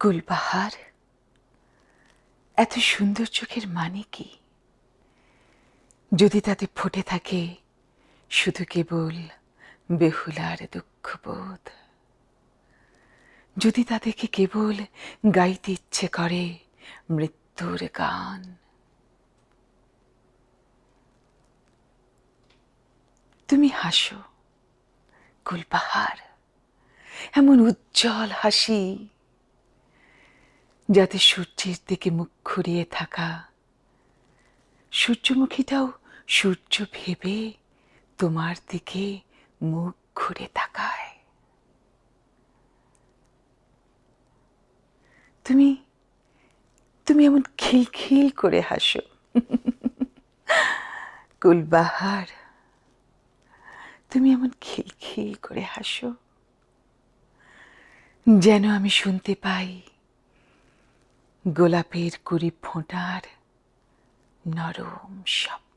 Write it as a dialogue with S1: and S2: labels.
S1: গুলবাহার, এত সুন্দর চোখের মানে কি যদি তাতে ফুটে থাকে শুধু কেবল বেহুলার দুঃখবোধ, যদি তাদেরকে কেবল গাইতে ইচ্ছে করে মৃত্যুর গান। তুমি হাসো গুলবাহার, এমন উজ্জ্বল হাসি যাতে সূর্যের দিকে মুখ ঘুরিয়ে থাকা সূর্যমুখীটাও সূর্য ভেবে তোমার দিকে মুখ ঘুরে তাকায়। তুমি তুমি এমন খিলখিল করে হাসো গুলবাহার, তুমি এমন খিলখিল করে হাসো যেন আমি শুনতে পাই গোলাপের কুড়ি ফোঁটার নরম শব্দ।